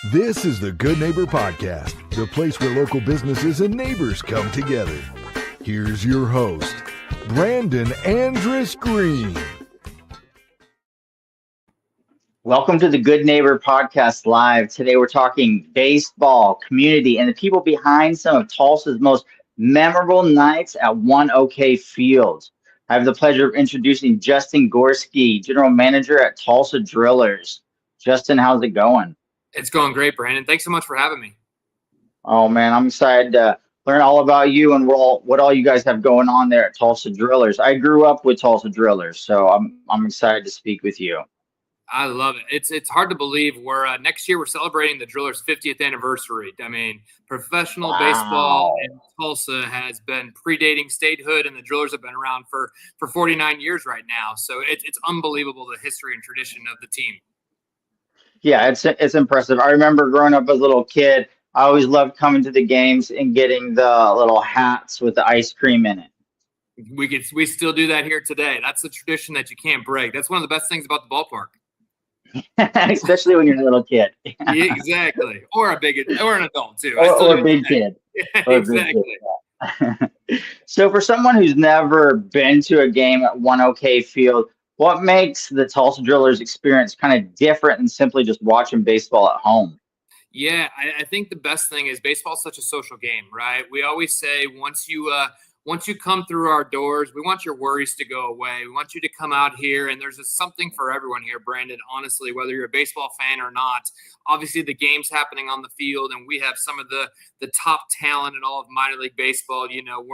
This is the Good Neighbor Podcast, the place where local businesses and neighbors come together. Here's your host, Brandon Andrus Green. Welcome to the Good Neighbor Podcast Live. Today we're talking baseball, community, and the people behind some of Tulsa's most memorable nights at One OK Field. I have the pleasure of introducing Justin Gorski, General Manager at Tulsa Drillers. Justin, how's it going? It's going great, Brandon. Thanks so much for having me. Oh, man, I'm excited to learn all about you and what all you guys have going on there at Tulsa Drillers. I grew up with Tulsa Drillers, so I'm excited to speak with you. I love it. It's hard to believe we're next year we're celebrating the Drillers' 50th anniversary. I mean, professional baseball in Tulsa has been predating statehood, and the Drillers have been around for 49 years right now. So it's unbelievable, the history and tradition of the team. Yeah, it's impressive. I remember growing up as a little kid, I always loved coming to the games and getting the little hats with the ice cream in it. We still do that here today. That's a tradition that you can't break. That's one of the best things about the ballpark. Especially when you're a little kid. Yeah, exactly. Or an adult too. Or a big kid. Yeah, exactly. So for someone who's never been to a game at One OK Field, what makes the Tulsa Drillers experience kind of different than simply just watching baseball at home? Yeah, I think the best thing is baseball is such a social game, right? We always say once you come through our doors, we want your worries to go away. We want you to come out here, and there's something for everyone here, Brandon, honestly, whether you're a baseball fan or not. Obviously, the game's happening on the field, and we have some of the top talent in all of minor league baseball. You know,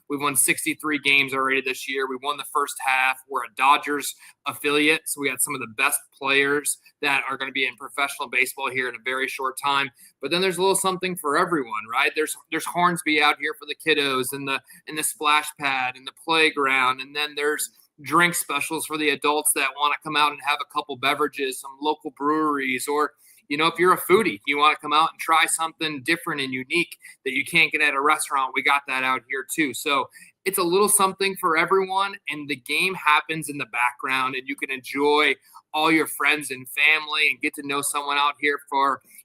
we've won 63 games already this year. We won the first half. We're a Dodgers affiliate, so we got some of the best players that are going to be in professional baseball here in a very short time. But then there's a little something for everyone, right? There's Hornsby out here for the kiddos and the splash pad and the playground. And then there's drink specials for the adults that want to come out and have a couple beverages, some local breweries, or, you know, if you're a foodie, you want to come out and try something different and unique that you can't get at a restaurant. We got that out here too. So it's a little something for everyone, and the game happens in the background, and you can enjoy all your friends and family and get to know someone out here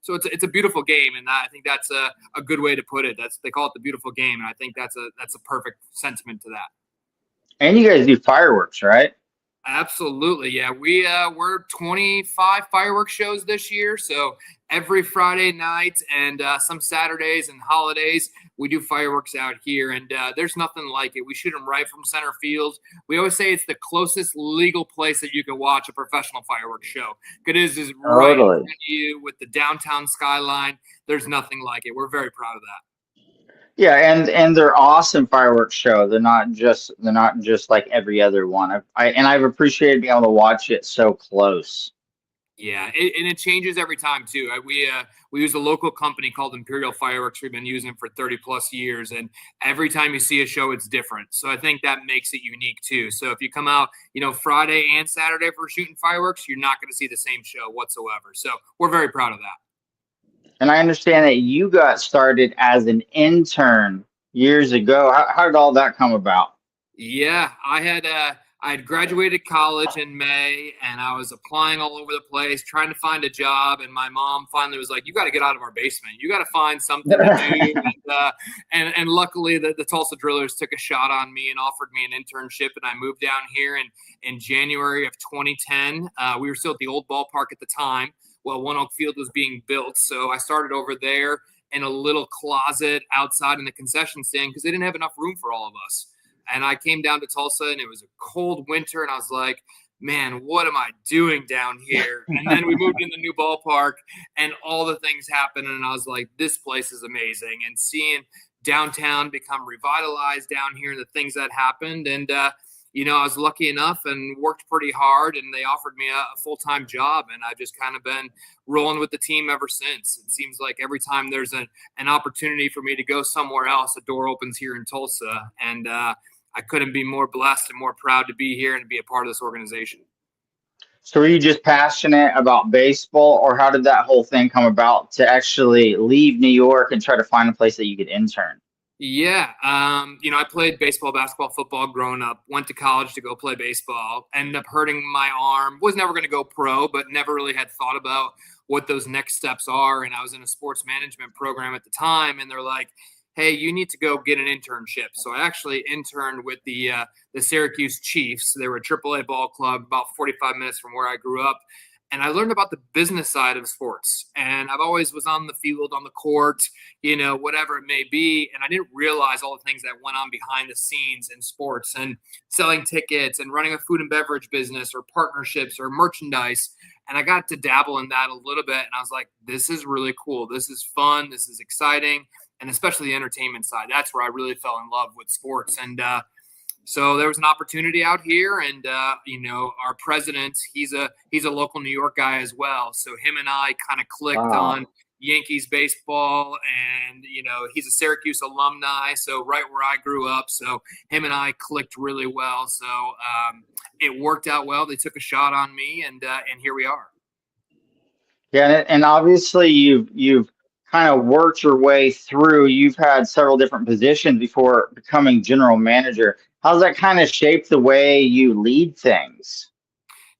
so it's a beautiful game, and I think that's a good way to put it. They call it the beautiful game, and I think that's a perfect sentiment to that. And you guys do fireworks, right? Absolutely, yeah. We're 25 fireworks shows this year, so every Friday night and some Saturdays and holidays, we do fireworks out here, and there's nothing like it. We shoot them right from center field. We always say it's the closest legal place that you can watch a professional fireworks show. It is right in front of you with the downtown skyline. There's nothing like it. We're very proud of that. Yeah, and they're awesome fireworks show. They're not just like every other one. I've appreciated being able to watch it so close. Yeah, and it changes every time too. We use a local company called Imperial Fireworks. We've been using it for 30 plus years, and every time you see a show, it's different. So I think that makes it unique too. So if you come out, you know, Friday and Saturday for shooting fireworks, you're not going to see the same show whatsoever. So we're very proud of that. And I understand that you got started as an intern years ago. How did all that come about? Yeah, I had graduated college in May, and I was applying all over the place, trying to find a job. And my mom finally was like, "You got to get out of our basement. You got to find something to do." And luckily, the Tulsa Drillers took a shot on me and offered me an internship, and I moved down here in January of 2010. We were still at the old ballpark at the time. Well, One Oak Field was being built, so I started over there in a little closet outside in the concession stand because they didn't have enough room for all of us. And I came down to Tulsa, and it was a cold winter, and I was like, man, what am I doing down here? And then we moved in the new ballpark, and all the things happened, and I was like, this place is amazing. And seeing downtown become revitalized down here and the things that happened, and you know, I was lucky enough and worked pretty hard, and they offered me a full-time job, and I've just kind of been rolling with the team ever since. It seems like every time there's an opportunity for me to go somewhere else, a door opens here in Tulsa, and I couldn't be more blessed and more proud to be here and to be a part of this organization. So were you just passionate about baseball, or how did that whole thing come about to actually leave New York and try to find a place that you could intern? Yeah. I played baseball, basketball, football growing up, went to college to go play baseball, ended up hurting my arm, was never going to go pro, but never really had thought about what those next steps are. And I was in a sports management program at the time, and they're like, hey, you need to go get an internship. So I actually interned with the Syracuse Chiefs. They were a AAA ball club about 45 minutes from where I grew up. And I learned about the business side of sports. And I've always was on the field, on the court, whatever it may be. And I didn't realize all the things that went on behind the scenes in sports and selling tickets and running a food and beverage business or partnerships or merchandise. And I got to dabble in that a little bit. And I was like, this is really cool. This is fun. This is exciting. And especially the entertainment side. That's where I really fell in love with sports. And so there was an opportunity out here, and our president, he's a local New York guy as well. So him and I kind of clicked on Yankees baseball, and he's a Syracuse alumni, so right where I grew up. So him and I clicked really well. So it worked out well. They took a shot on me, and here we are. Yeah, and obviously you've kind of worked your way through. You've had several different positions before becoming general manager. How's that kind of shape the way you lead things?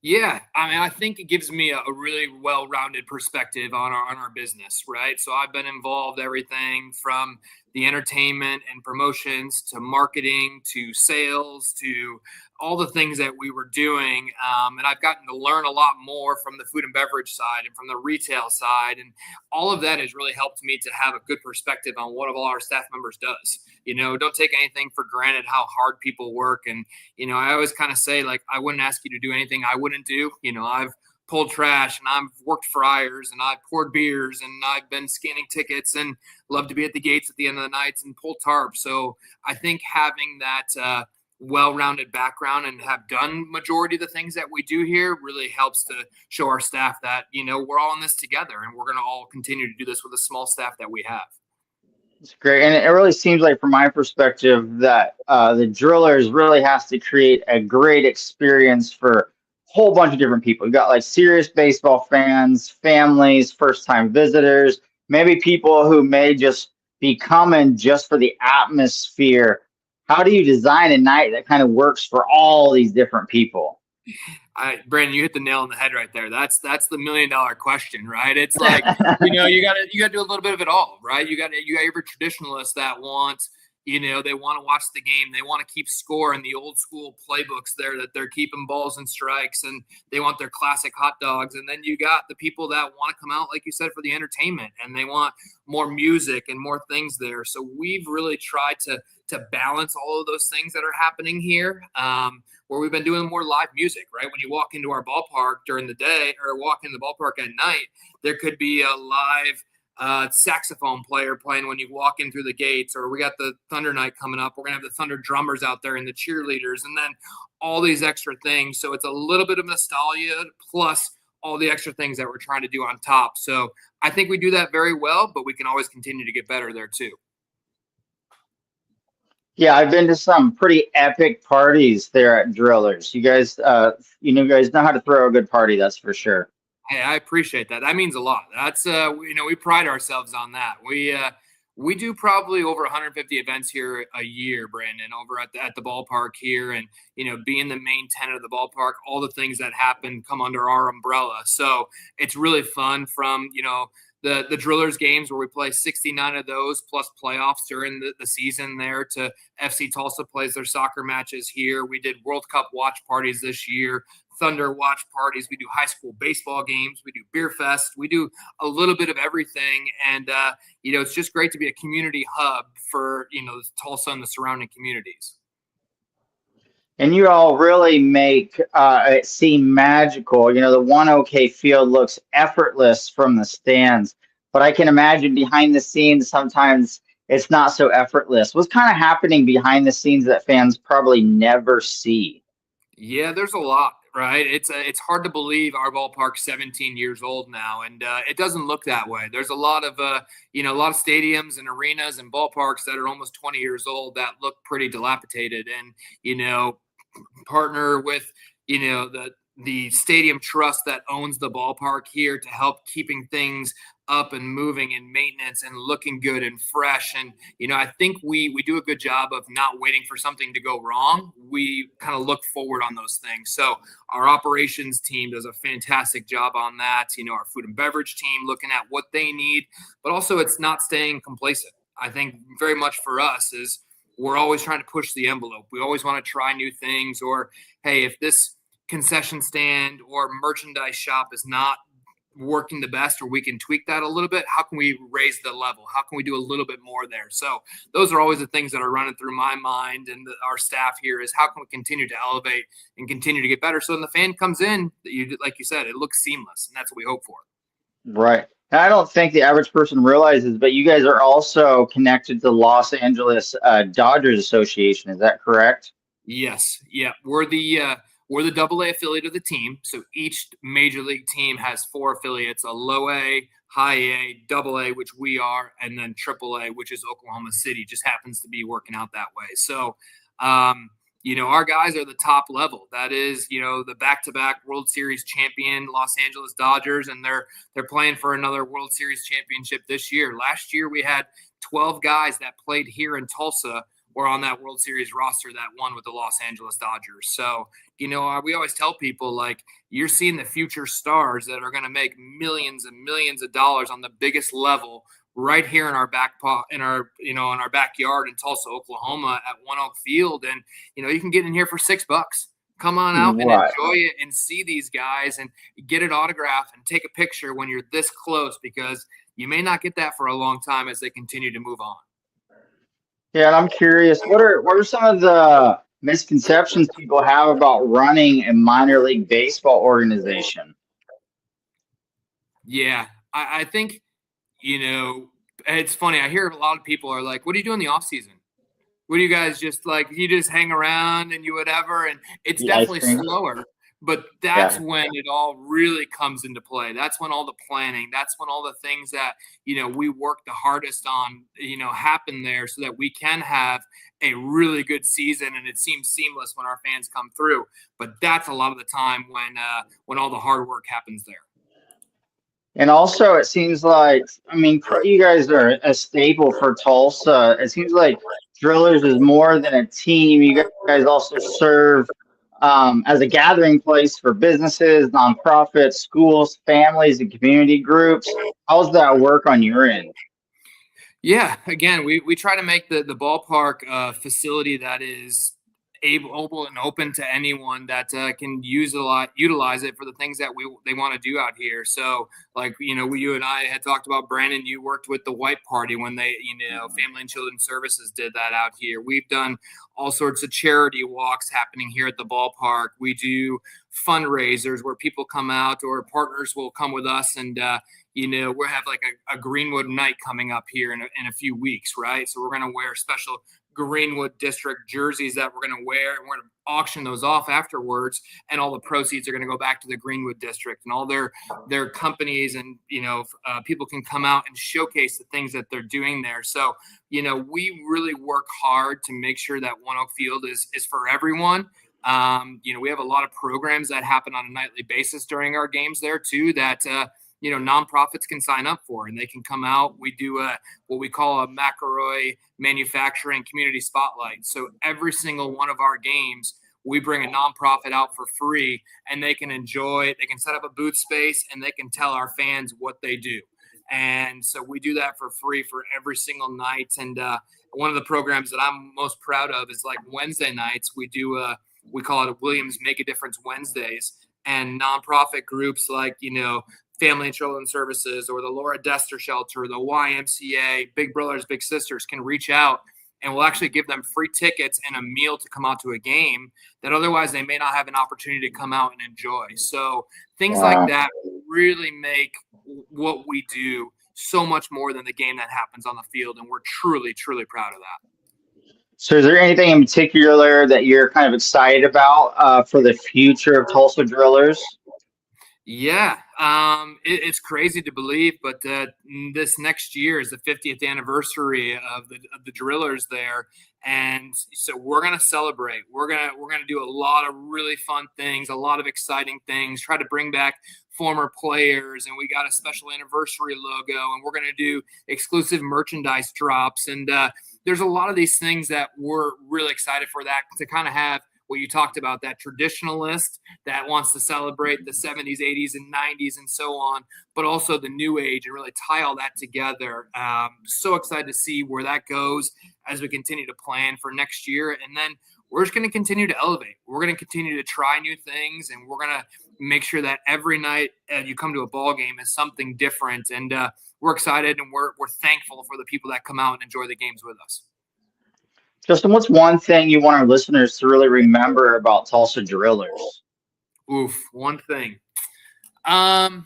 Yeah, I mean, I think it gives me a really well-rounded perspective on our business, right? So I've been involved everything from the entertainment and promotions to marketing to sales to all the things that we were doing. And I've gotten to learn a lot more from the food and beverage side and from the retail side. And all of that has really helped me to have a good perspective on what all our staff members does. Don't take anything for granted how hard people work. And, I always kind of say, like, I wouldn't ask you to do anything I wouldn't do. I've pulled trash and I've worked fryers and I've poured beers and I've been scanning tickets and love to be at the gates at the end of the nights and pull tarps. So I think having that well-rounded background and have done majority of the things that we do here really helps to show our staff that, we're all in this together and we're going to all continue to do this with a small staff that we have. It's great. And it really seems like, from my perspective, that the Drillers really has to create a great experience for whole bunch of different people. You got like serious baseball fans, families, first-time visitors, maybe people who may just be coming just for the atmosphere. How do you design a night that kind of works for all these different people? Brandon, you hit the nail on the head right there. That's the $1 million question, right? It's like, you got to do a little bit of it all, right? You got your traditionalists that want, they want to watch the game. They want to keep score in the old school playbooks there that they're keeping balls and strikes, and they want their classic hot dogs. And then you got the people that want to come out, like you said, for the entertainment, and they want more music and more things there. So we've really tried to balance all of those things that are happening here, where we've been doing more live music, right? When you walk into our ballpark during the day or walk in the ballpark at night, there could be a live saxophone player playing when you walk in through the gates, or we got the Thunder night coming up. We're gonna have the Thunder drummers out there and the cheerleaders, and then all these extra things. So it's a little bit of nostalgia plus all the extra things that we're trying to do on top. So I think we do that very well, but we can always continue to get better there too. Yeah, I've been to some pretty epic parties there at Drillers. You guys, guys know how to throw a good party, that's for sure. Hey, I appreciate that. That means a lot. That's we pride ourselves on that. We do probably over 150 events here a year, Brandon, over at the ballpark here, and being the main tenant of the ballpark, all the things that happen come under our umbrella. So it's really fun from the Drillers games where we play 69 of those plus playoffs during the season there, to FC Tulsa plays their soccer matches here. We did World Cup watch parties this year, Thunder watch parties. We do high school baseball games. We do beer fest. We do a little bit of everything. And, it's just great to be a community hub for, Tulsa and the surrounding communities. And you all really make it seem magical. The One OK field looks effortless from the stands, but I can imagine behind the scenes sometimes it's not so effortless. What's kind of happening behind the scenes that fans probably never see? Yeah, there's a lot, right? It's hard to believe our ballpark's 17 years old now, and it doesn't look that way. There's a lot of a lot of stadiums and arenas and ballparks that are almost 20 years old that look pretty dilapidated, and partner with the the stadium trust that owns the ballpark here to help keeping things up and moving and maintenance and looking good and fresh. And, I think we do a good job of not waiting for something to go wrong. We kind of look forward on those things. So our operations team does a fantastic job on that. Our food and beverage team looking at what they need, but also it's not staying complacent. I think very much for us is we're always trying to push the envelope. We always want to try new things, or, hey, if this concession stand or merchandise shop is not working the best, or we can tweak that a little bit, how can we raise the level? How can we do a little bit more there? So those are always the things that are running through my mind and our staff here is how can we continue to elevate and continue to get better? So when the fan comes in, like you said, it looks seamless, and that's what we hope for. Right. And I don't think the average person realizes, but you guys are also connected to the Los Angeles Dodgers Association. Is that correct? Yes. Yeah. We're the AA affiliate of the team. So each major league team has 4 affiliates: a low A, high A, double A, which we are, and then triple A, which is Oklahoma City. Just happens to be working out that way. So, our guys are the top level. That is, the back-to-back World Series champion Los Angeles Dodgers, and they're playing for another World Series championship this year. Last year, we had 12 guys that played here in Tulsa were on that World Series roster that won with the Los Angeles Dodgers. So, we always tell people, like, you're seeing the future stars that are going to make millions and millions of dollars on the biggest level right here in our in our backyard in Tulsa, Oklahoma at One Oak Field. And, you can get in here for $6. Come on out and enjoy it and see these guys and get an autograph and take a picture when you're this close, because you may not get that for a long time as they continue to move on. Yeah, and I'm curious, what are some of the misconceptions people have about running a minor league baseball organization? Yeah, I think, it's funny. I hear a lot of people are like, what do you do in the off season? What do you guys you just hang around and you whatever? And it's definitely slower, but that's when it all really comes into play. That's when all the planning, that's when all the things that, we work the hardest on, happen there so that we can have a really good season and it seems seamless when our fans come through. But that's a lot of the time when all the hard work happens there. And also, it seems like, you guys are a staple for Tulsa. It seems like Drillers is more than a team. You guys also serve as a gathering place for businesses, nonprofits, schools, families, and community groups. How's that work on your end? Yeah, again, we try to make the ballpark facility that is able and open to anyone that can utilize it for the things that they want to do out here. So, like, you and I had talked about, Brandon, you worked with the White Party when they, Family and Children's Services did that out here. We've done all sorts of charity walks happening here at the ballpark. We do fundraisers where people come out, or partners will come with us, and we'll have like a Greenwood night coming up here in a few weeks, right? So we're going to wear special Greenwood District jerseys that we're going to wear, and we're going to auction those off afterwards, and all the proceeds are going to go back to the Greenwood District, and all their companies and people can come out and showcase the things that they're doing there. So we really work hard to make sure that One Oak Field is for everyone. We have a lot of programs that happen on a nightly basis during our games there too that nonprofits can sign up for, and they can come out. We do what we call a McElroy Manufacturing Community Spotlight. So every single one of our games, we bring a nonprofit out for free, and they can enjoy it. They can set up a booth space, and they can tell our fans what they do. And so we do that for free for every single night. And one of the programs that I'm most proud of is like Wednesday nights. We do we call it Williams Make a Difference Wednesdays, and nonprofit groups like Family and Children's Services or the Laura Dester Shelter, the YMCA, Big Brothers Big Sisters can reach out, and we'll actually give them free tickets and a meal to come out to a game that otherwise they may not have an opportunity to come out and enjoy. So things like that really make what we do so much more than the game that happens on the field, and we're truly, truly proud of that. So is there anything in particular that you're kind of excited about for the future of Tulsa Drillers? Yeah, It's crazy to believe, but this next year is the 50th anniversary of the Drillers there, and so we're gonna celebrate. We're gonna do a lot of really fun things, a lot of exciting things. Try to bring back former players, and we got a special anniversary logo, and we're gonna do exclusive merchandise drops, and there's a lot of these things that we're really excited for, that to kind of have what you talked about, that traditionalist that wants to celebrate the 70s, 80s, and 90s and so on, but also the new age, and really tie all that together. So excited to see where that goes as we continue to plan for next year. And then we're just going to continue to elevate. We're going to continue to try new things, and we're going to make sure that every night you come to a ball game is something different. And we're excited, and we're thankful for the people that come out and enjoy the games with us. Justin, what's one thing you want our listeners to really remember about Tulsa Drillers? Oof, one thing. I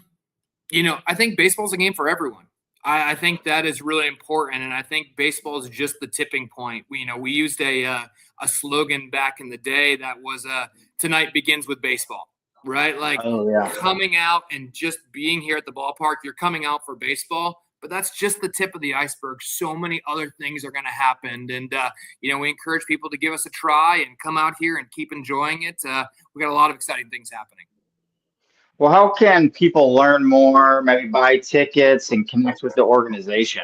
think baseball is a game for everyone. I think that is really important, and I think baseball is just the tipping point. We used a slogan back in the day that was "Tonight begins with baseball." Right? Like, coming out and just being here at the ballpark, you're coming out for baseball. But that's just the tip of the iceberg. So many other things are going to happen. And, we encourage people to give us a try and come out here and keep enjoying it. We got a lot of exciting things happening. Well, how can people learn more, maybe buy tickets and connect with the organization?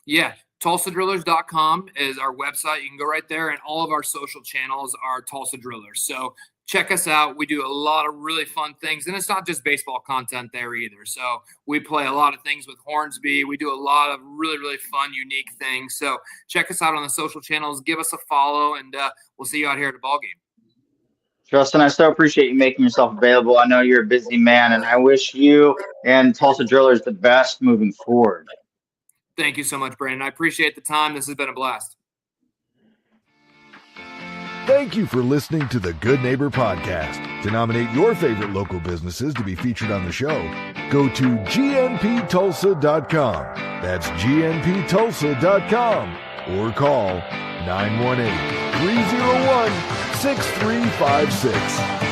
Yeah. TulsaDrillers.com is our website. You can go right there, and all of our social channels are Tulsa Drillers. So check us out. We do a lot of really fun things, and it's not just baseball content there either. So we play a lot of things with Hornsby. We do a lot of really, really fun, unique things. So check us out on the social channels. Give us a follow, and we'll see you out here at the ball game. Justin, I so appreciate you making yourself available. I know you're a busy man, and I wish you and Tulsa Drillers the best moving forward. Thank you so much, Brandon. I appreciate the time. This has been a blast. Thank you for listening to the Good Neighbor Podcast. To nominate your favorite local businesses to be featured on the show, go to gnptulsa.com. That's gnptulsa.com, or call 918-301-6356.